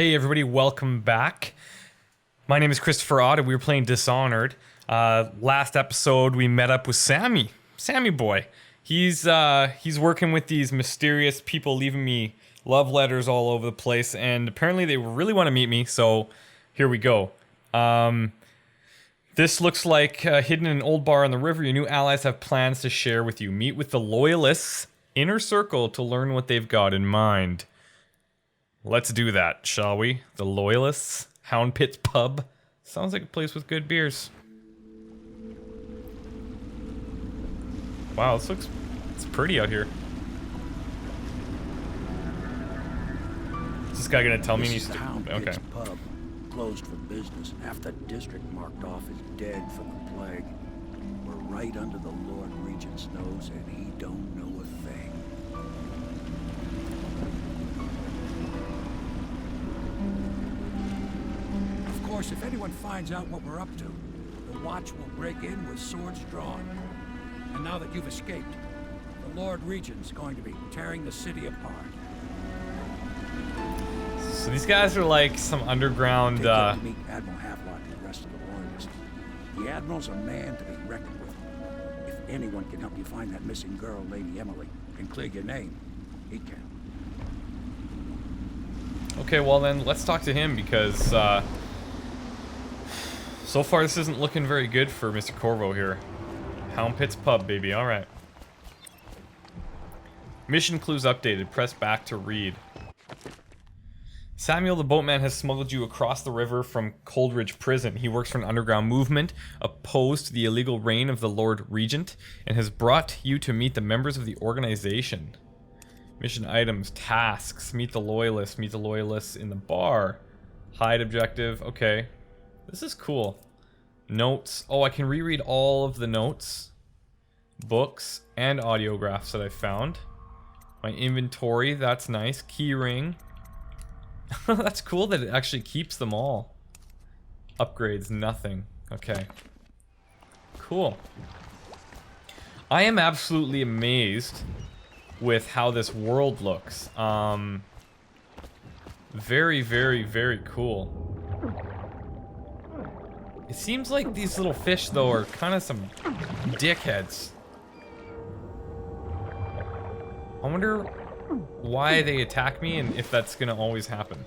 Hey everybody, welcome back. My name is Christopher Ott and we were playing Dishonored. Last episode we met up with Sammy boy. He's working with these mysterious people leaving me love letters all over the place, and apparently they really want to meet me, so here we go. This looks like hidden in an old bar on the river. Your new allies have plans to share with you. Meet with the Loyalists inner circle to learn what they've got in mind. Let's do that, shall we? The Loyalists, Hound Pit's Pub. Sounds like a place with good beers. Wow, it's pretty out here. Is this guy gonna tell me he's the Hound okay? Pit's Pub, closed for business. Half the district marked off as dead from the plague. We're right under the Lord Regent's nose, and he don't know a thing. Of course, if anyone finds out what we're up to, the Watch will break in with swords drawn. And now that you've escaped, the Lord Regent's going to be tearing the city apart. So these guys are like some underground. Take them to meet Admiral Havelock and the rest of the Loyalists. The Admiral's a man to be reckoned with. If anyone can help you find that missing girl, Lady Emily, and clear your name, he can. Okay, well then let's talk to him because so far this isn't looking very good for Mr. Corvo here. Hound Pit's Pub, baby. All right. Mission clues updated. Press back to read. Samuel the boatman has smuggled you across the river from Coldridge Prison. He works for an underground movement opposed to the illegal reign of the Lord Regent and has brought you to meet the members of the organization. Mission items, tasks, meet the Loyalists in the bar. Hide objective, okay. This is cool. Notes, oh, I can reread all of the notes, books, and audiographs that I found. My inventory, that's nice. Key ring. That's cool that it actually keeps them all. Upgrades, nothing. Okay. Cool. I am absolutely amazed with how this world looks. Very, very, very cool. It seems like these little fish, though, are kind of some dickheads. I wonder why they attack me and if that's gonna always happen.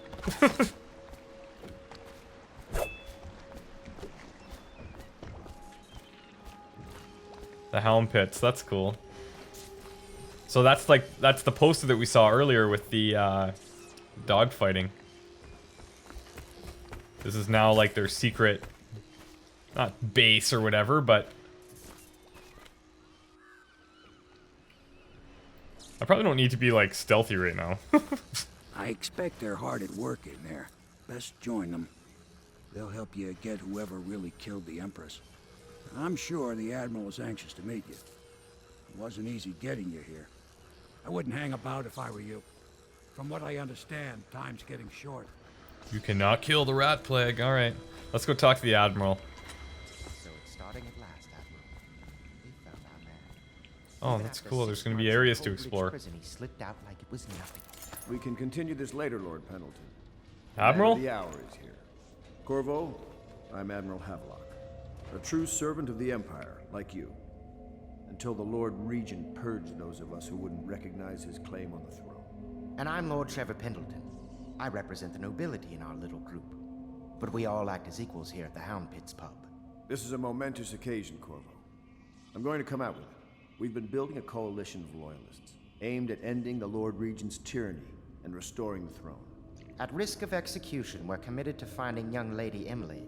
The Hound Pits, that's cool. So that's the poster that we saw earlier with the dog fighting. This is now like their secret, not base or whatever, but I probably don't need to be like stealthy right now. I expect they're hard at work in there. Best join them. They'll help you get whoever really killed the Empress. I'm sure the Admiral was anxious to meet you. It wasn't easy getting you here. I wouldn't hang about if I were you. From what I understand, time's getting short. You cannot kill the rat plague. All right, let's go talk to the Admiral. So it's starting at last, Admiral. We found our man. Oh, that's cool. There's going to be areas to explore. He slipped out like it was nothing. We can continue this later, Lord Pendleton. Admiral? The hour is here. Corvo, I'm Admiral Havelock. A true servant of the Empire, like you. Until the Lord Regent purged those of us who wouldn't recognize his claim on the throne. And I'm Lord Trevor Pendleton. I represent the nobility in our little group. But we all act as equals here at the Hound Pit's Pub. This is a momentous occasion, Corvo. I'm going to come out with it. We've been building a coalition of loyalists, aimed at ending the Lord Regent's tyranny and restoring the throne. At risk of execution, we're committed to finding young Lady Emily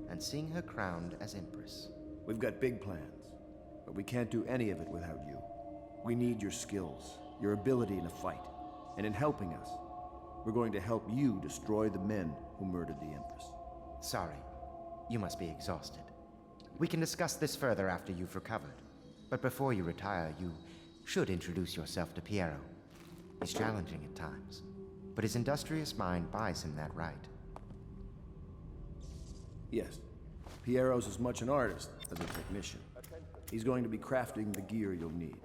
and seeing her crowned as Empress. We've got big plans, but we can't do any of it without you. We need your skills, your ability in a fight, and in helping us, we're going to help you destroy the men who murdered the Empress. Sorry, you must be exhausted. We can discuss this further after you've recovered. But before you retire, you should introduce yourself to Piero. He's challenging at times, but his industrious mind buys him that right. Yes, Piero's as much an artist as a technician. He's going to be crafting the gear you'll need.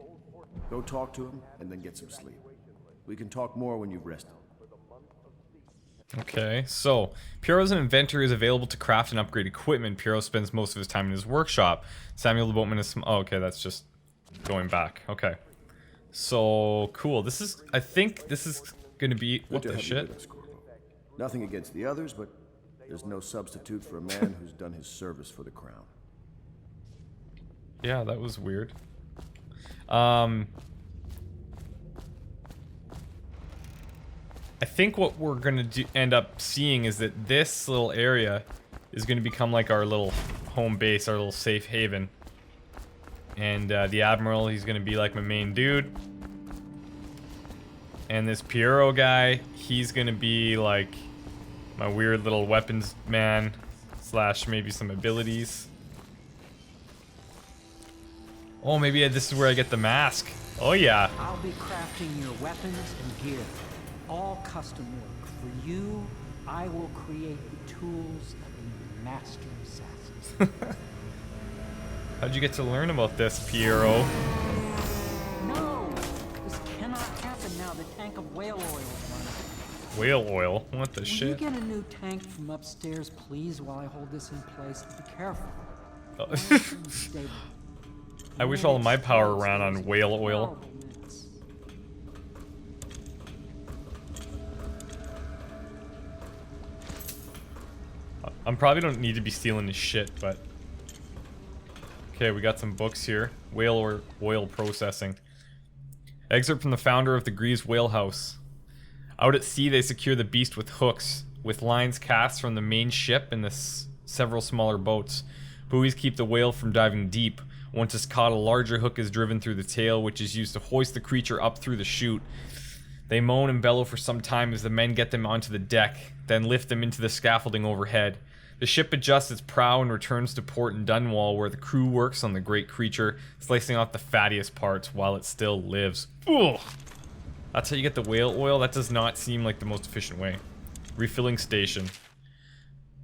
Go talk to him, and then get some sleep. We can talk more when you've rested. Okay, so Piero's an inventor who is available to craft and upgrade equipment. Piero spends most of his time in his workshop. Samuel the boatman is... Oh, okay, that's just going back. Okay. So, cool. This is... I think this is gonna be... What Good to the have you shit? with us, Corvo. Nothing against the others, but there's no substitute for a man who's done his service for the crown. Yeah, that was weird. I think what we're gonna end up seeing is that this little area is gonna become like our little home base, our little safe haven. And the Admiral, he's gonna be like my main dude. And this Piero guy, he's gonna be like my weird little weapons man, slash maybe some abilities. Oh, maybe this is where I get the mask. Oh yeah. I'll be crafting your weapons and gear. All custom work. For you, I will create the tools of the master assassins. How'd you get to learn about this, Piero? No! This cannot happen now. The tank of whale oil is running. Whale oil? What the Will shit? you get a new tank from upstairs, please, while I hold this in place? Be careful. Oh. Unstable. I wish all of my power ran on whale oil. Horrible minutes. I'm probably don't need to be stealing his shit, but... Okay, we got some books here. Whale or oil processing. Excerpt from the founder of the Greaves Whale House. Out at sea, they secure the beast with hooks, with lines cast from the main ship and the several smaller boats. Buoys keep the whale from diving deep. Once it's caught, a larger hook is driven through the tail, which is used to hoist the creature up through the chute. They moan and bellow for some time as the men get them onto the deck, then lift them into the scaffolding overhead. The ship adjusts its prow and returns to port in Dunwall, where the crew works on the great creature, slicing off the fattiest parts while it still lives. Ugh. That's how you get the whale oil? That does not seem like the most efficient way. Refilling station.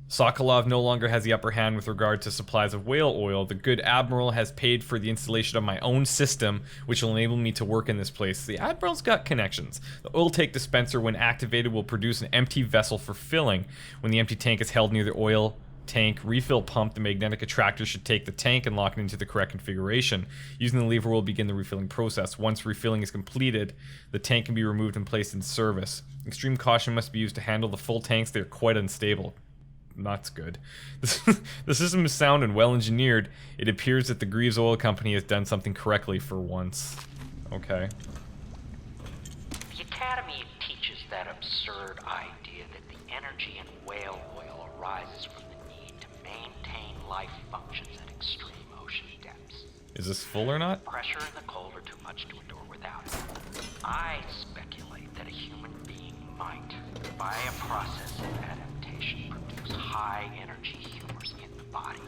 Sokolov no longer has the upper hand with regard to supplies of whale oil. The good Admiral has paid for the installation of my own system, which will enable me to work in this place. The Admiral's got connections. The oil tank dispenser, when activated, will produce an empty vessel for filling. When the empty tank is held near the oil tank refill pump, the magnetic attractor should take the tank and lock it into the correct configuration. Using the lever will begin the refilling process. Once refilling is completed, the tank can be removed and placed in service. Extreme caution must be used to handle the full tanks. They are quite unstable. That's good. The system is sound and well engineered. It appears that the Greaves Oil Company has done something correctly for once. Okay. The Academy teaches that absurd idea that the energy in whale oil arises from the need to maintain life functions at extreme ocean depths. Is this full or not? Pressure and the cold are too much to endure without it. I speculate that a human being might, by a process of adaptation, produce high-energy humors in the body.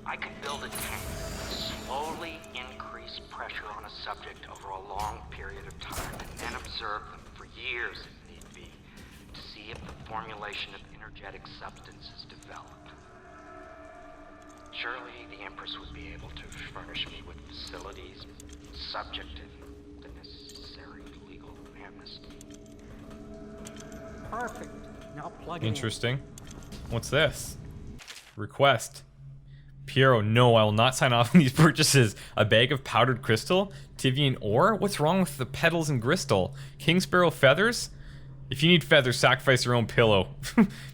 I could build a tank that would slowly increase pressure on a subject over a long period of time and then observe them for years if need be to see if the formulation of energetic substances develop. Surely the Empress would be able to furnish me with facilities subject to the necessary legal amnesty. Perfect. Now plug it Interesting. What's this? Request. Piero, no, I will not sign off on these purchases. A bag of powdered crystal? Tivian ore? What's wrong with the petals and crystal? King Sparrow feathers? If you need feathers, sacrifice your own pillow.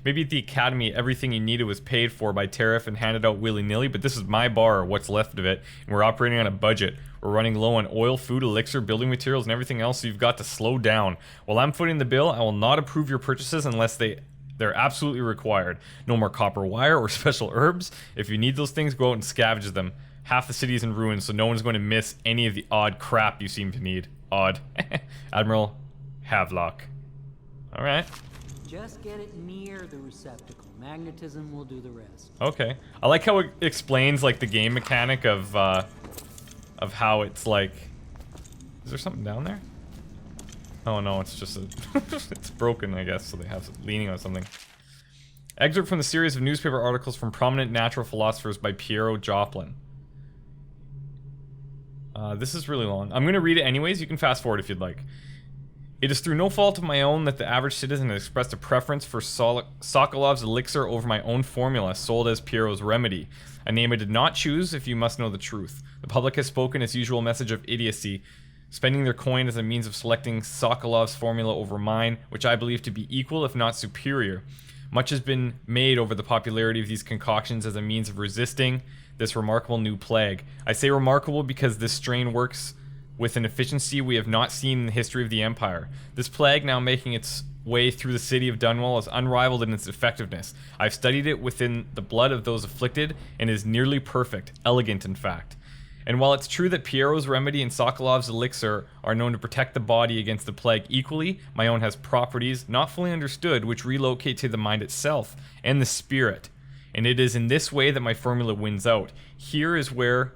Maybe at the Academy, everything you needed was paid for by Tariff and handed out willy-nilly, but this is my bar, or what's left of it, and we're operating on a budget. We're running low on oil, food, elixir, building materials, and everything else, so you've got to slow down. While I'm footing the bill, I will not approve your purchases unless they're absolutely required. No more copper wire or special herbs. If you need those things, go out and scavenge them. Half the city is in ruins, so no one's going to miss any of the odd crap you seem to need. Odd. Admiral Havelock. Alright. Just get it near the receptacle. Magnetism will do the rest. Okay. I like how it explains like the game mechanic of how it's like... Is there something down there? Oh no, it's just a... it's broken, I guess, so they have leaning on something. Excerpt from the series of newspaper articles from prominent natural philosophers by Piero Joplin. This is really long. I'm going to read it anyways. You can fast forward if you'd like. It is through no fault of my own that the average citizen has expressed a preference for Sokolov's elixir over my own formula, sold as Piero's remedy. A name I did not choose, if you must know the truth. The public has spoken its usual message of idiocy, spending their coin as a means of selecting Sokolov's formula over mine, which I believe to be equal, if not superior. Much has been made over the popularity of these concoctions as a means of resisting this remarkable new plague. I say remarkable because this strain works with an efficiency we have not seen in the history of the Empire. This plague, now making its way through the city of Dunwall, is unrivaled in its effectiveness. I've studied it within the blood of those afflicted, and is nearly perfect, elegant in fact. And while it's true that Piero's remedy and Sokolov's elixir are known to protect the body against the plague equally, my own has properties, not fully understood, which relocate to the mind itself, and the spirit. And it is in this way that my formula wins out. Here is where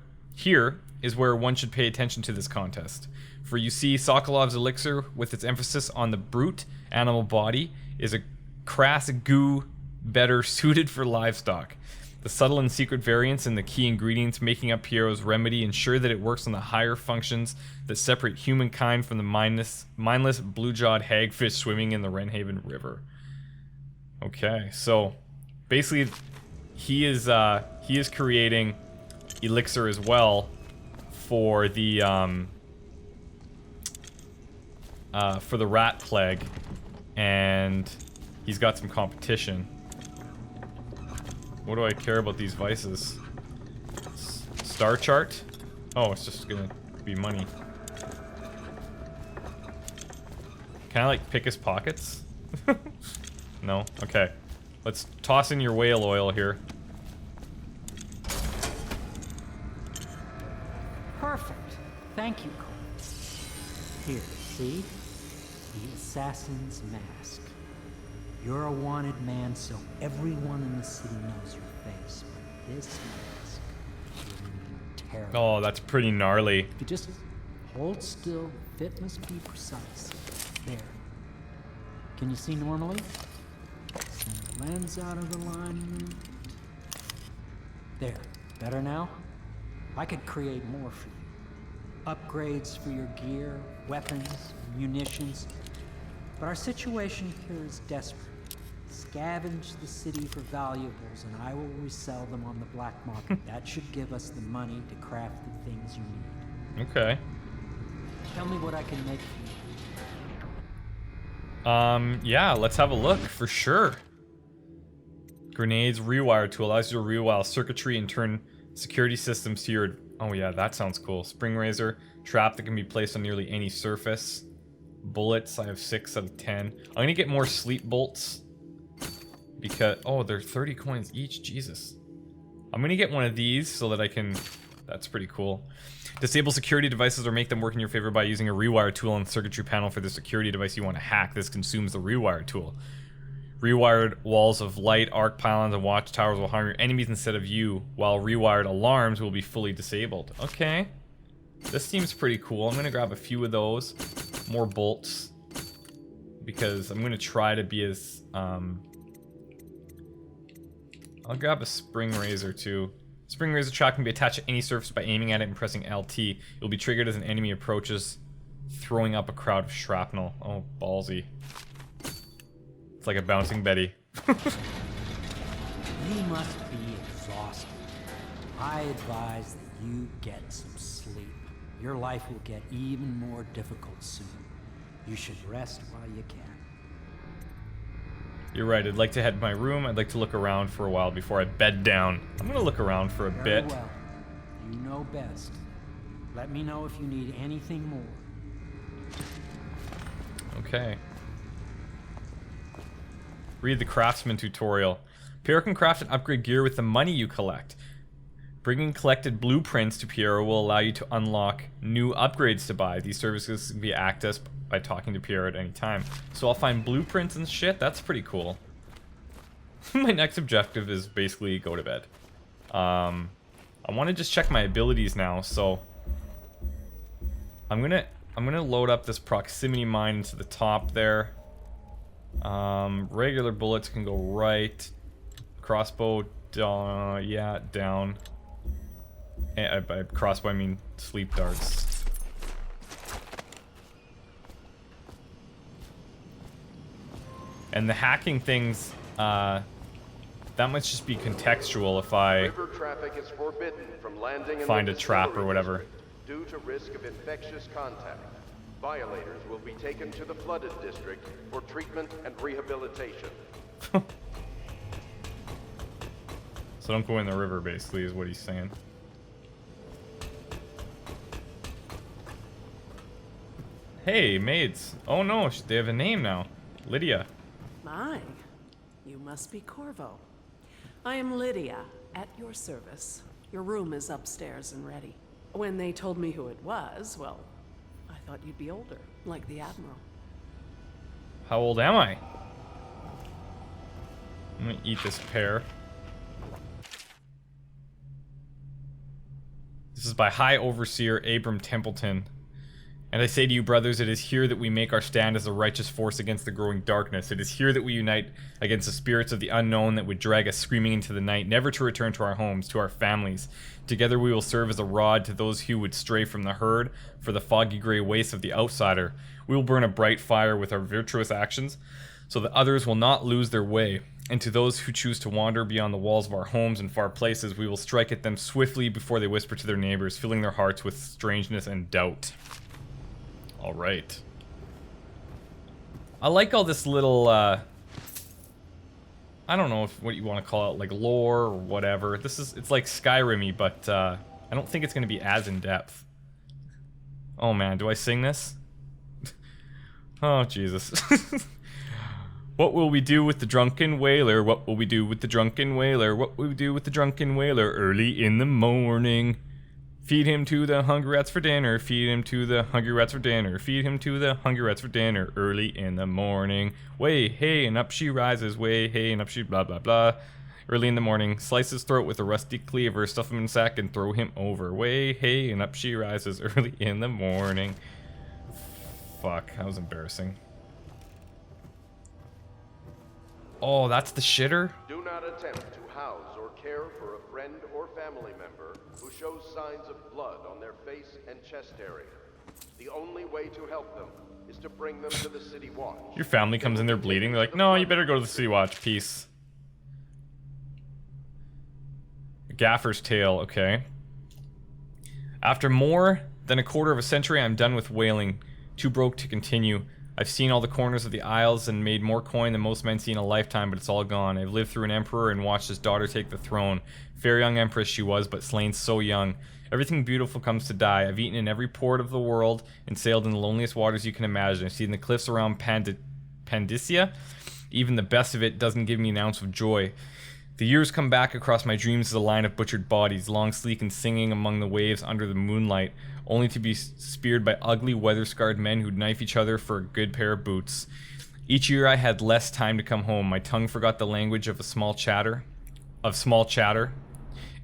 one should pay attention to this contest. For you see, Sokolov's elixir, with its emphasis on the brute animal body, is a crass goo better suited for livestock. The subtle and secret variants in the key ingredients making up Piero's remedy ensure that it works on the higher functions that separate humankind from the mindless blue-jawed hagfish swimming in the Wrenhaven River. Okay, so basically he is creating elixir as well for the rat plague, and he's got some competition. What do I care about these vices? Star chart? Oh, it's just gonna be money. Can I like pick his pockets? No? Okay. Let's toss in your whale oil here. Perfect. Thank you, Cole. Here, see? The assassin's mask. You're a wanted man, so everyone in the city knows your face. But this mask will mean terrible. Oh, that's pretty gnarly. If you just hold still, fit must be precise. There. Can you see normally? Send the lens out of alignment. There. Better now? I could create more for you. Upgrades for your gear, weapons, munitions. But our situation here is desperate. Scavenge the city for valuables, and I will resell them on the black market. That should give us the money to craft the things you need. Okay. Tell me what I can make for you. Yeah, let's have a look for sure. Grenades rewire tool allows you to rewire circuitry and turn security systems to your... Oh yeah, that sounds cool. Spring razor, trap that can be placed on nearly any surface. Bullets, I have 6 out of 10. I'm gonna get more sleep bolts because... Oh, they're 30 coins each, Jesus. I'm gonna get one of these so that I can... That's pretty cool. Disable security devices or make them work in your favor by using a rewire tool on the circuitry panel for the security device you want to hack. This consumes the rewire tool. Rewired walls of light, arc pylons, and watchtowers will harm your enemies instead of you, while rewired alarms will be fully disabled. Okay. This seems pretty cool. I'm gonna grab a few of those. More bolts. Because I'm gonna try to be as, I'll grab a spring razor too. Spring razor trap can be attached to any surface by aiming at it and pressing LT. It will be triggered as an enemy approaches, throwing up a crowd of shrapnel. Oh, ballsy. It's like a bouncing Betty. You must be exhausted. I advise that you get some sleep. Your life will get even more difficult soon. You should rest while you can. You're right, I'd like to head to my room. I'd like to look around for a while before I bed down. I'm gonna look around for a bit. Very well. You know best. Let me know if you need anything more. Okay. Read the craftsman tutorial. Piero can craft and upgrade gear with the money you collect. Bringing collected blueprints to Piero will allow you to unlock new upgrades to buy. These services can be accessed by talking to Piero at any time. So I'll find blueprints and shit. That's pretty cool. My next objective is basically go to bed. I want to just check my abilities now, so I'm gonna load up this proximity mine into the top there. Regular bullets can go right. Crossbow, yeah, down. And by crossbow I mean sleep darts. And the hacking things, that must just be contextual if I River traffic is forbidden from landing in find the a trap or distillery whatever. district due to risk of infectious contact. Violators will be taken to the flooded district for treatment and rehabilitation. So don't go in the river, basically, is what he's saying. Hey, maids. Oh no, they have a name now. Lydia. My, you must be Corvo. I am Lydia, at your service. Your room is upstairs and ready. When they told me who it was, well, I thought you'd be older, like the Admiral. How old am I? I'm gonna eat this pear. This is by High Overseer Abram Templeton. And I say to you, brothers, it is here that we make our stand as a righteous force against the growing darkness. It is here that we unite against the spirits of the unknown that would drag us screaming into the night, never to return to our homes, to our families. Together we will serve as a rod to those who would stray from the herd for the foggy gray wastes of the outsider. We will burn a bright fire with our virtuous actions, so that others will not lose their way. And to those who choose to wander beyond the walls of our homes and far places, we will strike at them swiftly before they whisper to their neighbors, filling their hearts with strangeness and doubt. All right. I like all this little, I don't know what you want to call it, like lore or whatever. It's like Skyrim-y, but I don't think it's going to be as in-depth. Oh man, do I sing this? Oh, Jesus. What will we do with the drunken whaler? What will we do with the drunken whaler? What will we do with the drunken whaler early in the morning? Feed him to the hungry rats for dinner. Feed him to the hungry rats for dinner. Feed him to the hungry rats for dinner early in the morning. Way, hey, and up she rises. Way, hey, and up she blah, blah, blah. Early in the morning, slice his throat with a rusty cleaver, stuff him in a sack and throw him over. Way, hey, and up she rises early in the morning. Fuck, that was embarrassing. Oh, that's the shitter? Do not attempt to house or care for a friend or family member who shows signs of blood on their face and chest area. The only way to help them is to bring them to the City Watch. Your family comes in there bleeding. They're like, no, you better go to the City Watch. Peace. Gaffer's Tale, okay. After more than a quarter of a century, I'm done with whaling. Too broke to continue. I've seen all the corners of the Isles and made more coin than most men see in a lifetime, but it's all gone. I've lived through an emperor and watched his daughter take the throne. Fair young empress she was, but slain so young. Everything beautiful comes to die. I've eaten in every port of the world and sailed in the loneliest waters you can imagine. I've seen the cliffs around Pandysia. Even the best of it doesn't give me an ounce of joy. The years come back across my dreams as a line of butchered bodies, long, sleek, and singing among the waves under the moonlight, only to be speared by ugly, weather-scarred men who'd knife each other for a good pair of boots. Each year I had less time to come home. My tongue forgot the language of small chatter,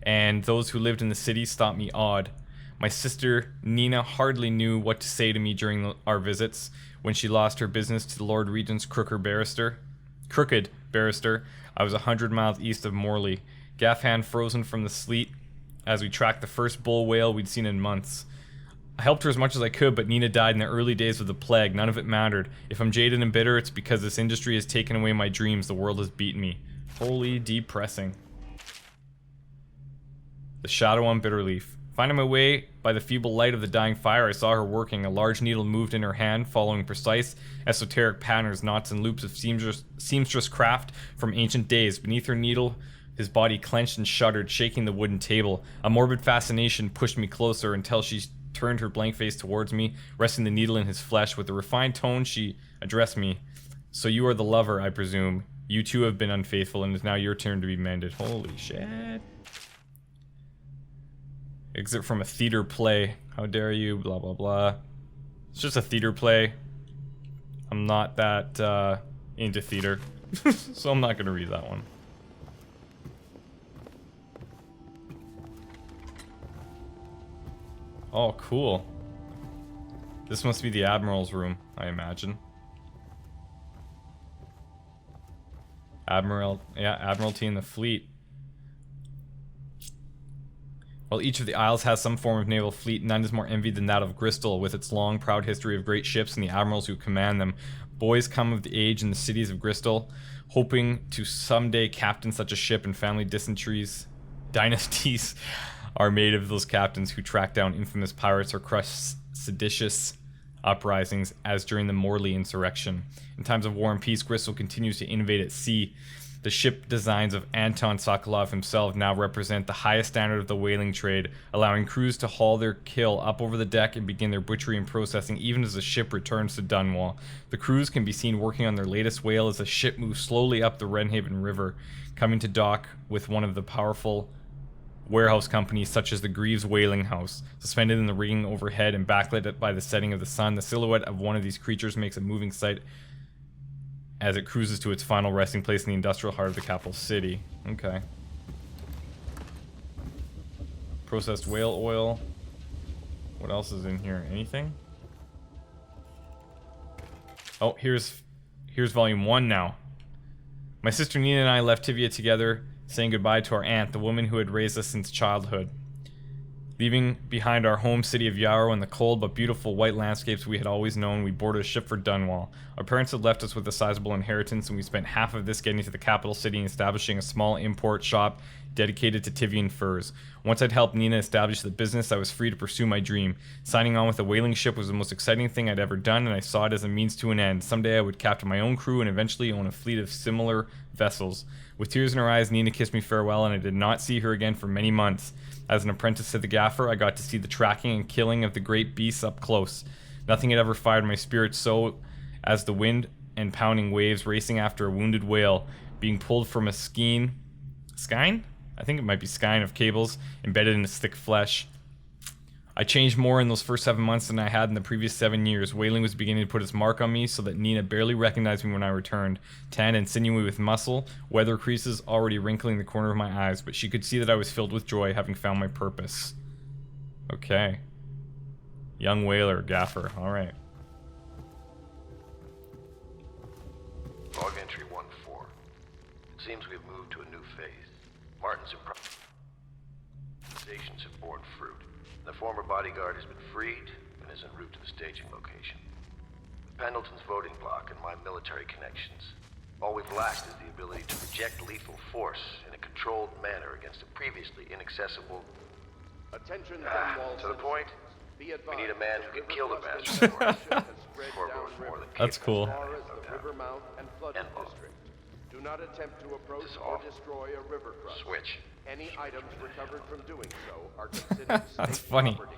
and those who lived in the cities thought me odd. My sister, Nina, hardly knew what to say to me during our visits when she lost her business to the Lord Regent's crooked barrister. I was 100 miles east of Morley, gaff hand frozen from the sleet as we tracked the first bull whale we'd seen in months. I helped her as much as I could, but Nina died in the early days of the plague. None of it mattered. If I'm jaded and bitter, it's because this industry has taken away my dreams. The world has beaten me. Holy depressing. The shadow on Bitterleaf. Finding my way by the feeble light of the dying fire, I saw her working. A large needle moved in her hand, following precise, esoteric patterns, knots, and loops of seamstress craft from ancient days. Beneath her needle, his body clenched and shuddered, shaking the wooden table. A morbid fascination pushed me closer until she turned her blank face towards me, resting the needle in his flesh. With a refined tone, she addressed me. So you are the lover, I presume. You too have been unfaithful, and it's now your turn to be mended. Holy shit. Exit from a theater play. How dare you, blah, blah, blah. It's just a theater play. I'm not that into theater, so I'm not going to read that one. Oh, cool. This must be the Admiral's room, I imagine. Admiralty in the fleet. While each of the isles has some form of naval fleet, none is more envied than that of Bristol, with its long, proud history of great ships and the admirals who command them. Boys come of the age in the cities of Bristol, hoping to someday captain such a ship, and family dynasties are made of those captains who track down infamous pirates or crush seditious uprisings, as during the Morley insurrection. In times of war and peace, Bristol continues to innovate at sea. The ship designs of Anton Sokolov himself now represent the highest standard of the whaling trade, allowing crews to haul their kill up over the deck and begin their butchery and processing even as the ship returns to Dunwall. The crews can be seen working on their latest whale as the ship moves slowly up the Wrenhaven River, coming to dock with one of the powerful warehouse companies such as the Greaves Whaling House. Suspended in the rigging overhead and backlit by the setting of the sun, the silhouette of one of these creatures makes a moving sight as it cruises to its final resting place in the industrial heart of the capital city. Okay. Processed whale oil. What else is in here? Anything? Oh, here's volume 1 now. My sister Nina and I left Tivia together, saying goodbye to our aunt, the woman who had raised us since childhood. Leaving behind our home city of Yarrow and the cold but beautiful white landscapes we had always known, we boarded a ship for Dunwall. Our parents had left us with a sizable inheritance, and we spent half of this getting to the capital city and establishing a small import shop dedicated to Tivian furs. Once I'd helped Nina establish the business, I was free to pursue my dream. Signing on with a whaling ship was the most exciting thing I'd ever done, and I saw it as a means to an end. Someday I would captain my own crew and eventually own a fleet of similar vessels. With tears in her eyes, Nina kissed me farewell, and I did not see her again for many months. As an apprentice to the gaffer, I got to see the tracking and killing of the great beasts up close. Nothing had ever fired my spirit so as the wind and pounding waves racing after a wounded whale, being pulled from a skein... Skein? I think it might be skein of cables embedded in its thick flesh. I changed more in those first 7 months than I had in the previous 7 years. Whaling was beginning to put its mark on me so that Nina barely recognized me when I returned. Tan and sinewy with muscle, weather creases already wrinkling the corner of my eyes, but she could see that I was filled with joy, having found my purpose. Okay. Young whaler, gaffer, alright. Log entry 1-4. It seems we've moved to a new phase. Martin's improvisations have borne fruit. The former bodyguard has been freed and is en route to the staging location. With Pendleton's voting block and my military connections, all we've lacked is the ability to project lethal force in a controlled manner against a previously inaccessible... Attention, to the point, we need a man who can kill the bastard for us. Corvo's more than That's cool. Do not attempt to approach or destroy a river crust. Switch. Any items recovered from doing so are considered That's state funny. property.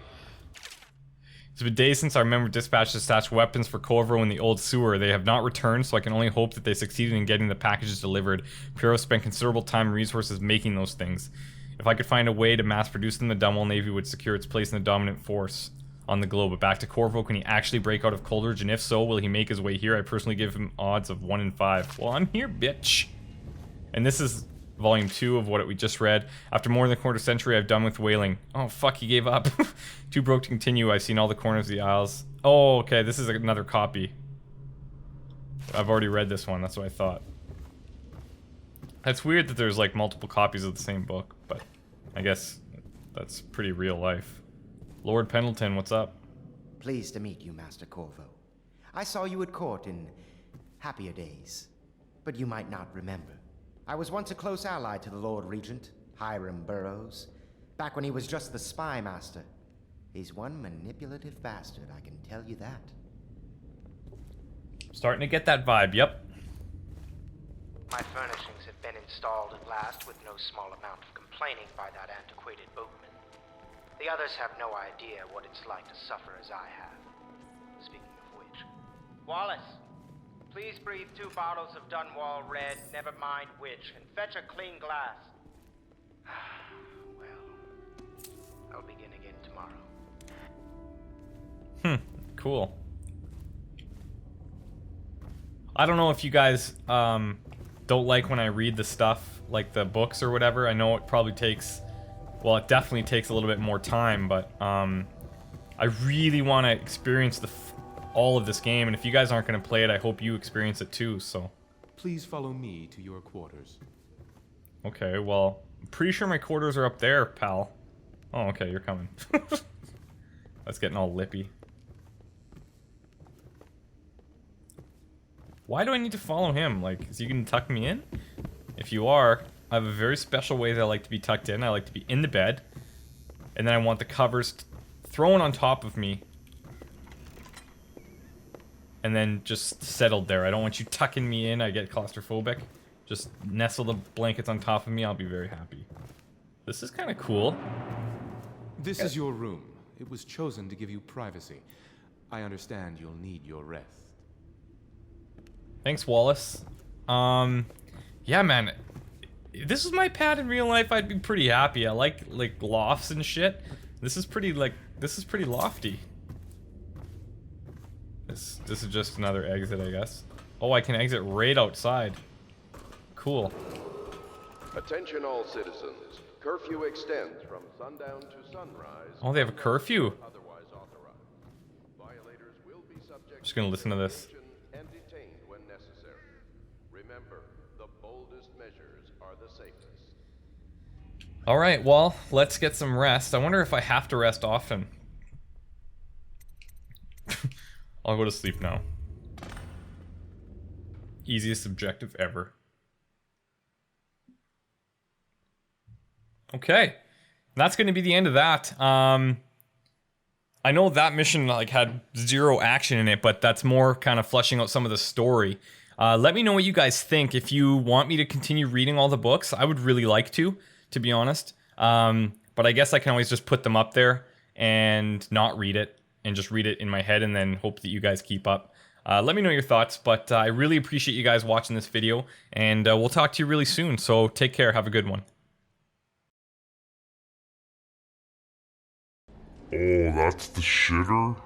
It's been days since our member dispatched to stash weapons for Corvo in the old sewer. They have not returned, so I can only hope that they succeeded in getting the packages delivered. Piero spent considerable time and resources making those things. If I could find a way to mass produce them, the Dunwall Navy would secure its place in the dominant force on the globe. But back to Corvo, can he actually break out of Coleridge? And if so, will he make his way here? I personally give him odds of 1 in 5. Well, I'm here, bitch. And this is volume 2 of what we just read. After more than a quarter century, I've done with whaling. Oh, fuck, he gave up. Too broke to continue. I've seen all the corners of the isles. Oh, okay, this is another copy. I've already read this one, that's what I thought. That's weird that there's like multiple copies of the same book, but I guess that's pretty real life. Lord Pendleton, what's up? Pleased to meet you, Master Corvo. I saw you at court in happier days, but you might not remember. I was once a close ally to the Lord Regent, Hiram Burroughs, back when he was just the spy master. He's one manipulative bastard, I can tell you that. Starting to get that vibe, yep. My furnishings have been installed at last with no small amount of complaining by that antiquated boatman. The others have no idea what it's like to suffer as I have. Speaking of which... Wallace, please breathe 2 bottles of Dunwall Red, never mind which, and fetch a clean glass. Well, I'll begin again tomorrow. Cool. I don't know if you guys don't like when I read the stuff, like the books or whatever. I know it probably takes, well, it definitely takes a little bit more time, but I really want to experience all of this game, and if you guys aren't going to play it, I hope you experience it too, so. Please follow me to your quarters. Okay, well, I'm pretty sure my quarters are up there, pal. Oh, okay, you're coming. That's getting all lippy. Why do I need to follow him? Like, is he gonna tuck me in? If you are, I have a very special way that I like to be tucked in. I like to be in the bed. And then I want the covers thrown on top of me. And then just settled there. I don't want you tucking me in. I get claustrophobic. Just nestle the blankets on top of me. I'll be very happy. This is kind of cool. This is your room. It was chosen to give you privacy. I understand you'll need your rest. Thanks, Wallace. Yeah, man. If this was my pad in real life, I'd be pretty happy. I like lofts and shit. This is pretty lofty. This is just another exit, I guess. Oh, I can exit right outside. Cool. Attention all citizens. Curfew extends from sundown to sunrise. Oh, they have a curfew. Otherwise authorized. Violators will be subject Just gonna listen to this. and detained when necessary. Remember, the boldest measures are the safest. Alright, well, let's get some rest. I wonder if I have to rest often. I'll go to sleep now. Easiest objective ever. Okay. That's going to be the end of that. I know that mission like had zero action in it, but that's more kind of fleshing out some of the story. Let me know what you guys think. If you want me to continue reading all the books, I would really like to be honest. But I guess I can always just put them up there and not read it and just read it in my head and then hope that you guys keep up. Let me know your thoughts, but I really appreciate you guys watching this video, and we'll talk to you really soon. So take care. Have a good one. Oh, that's the shitter?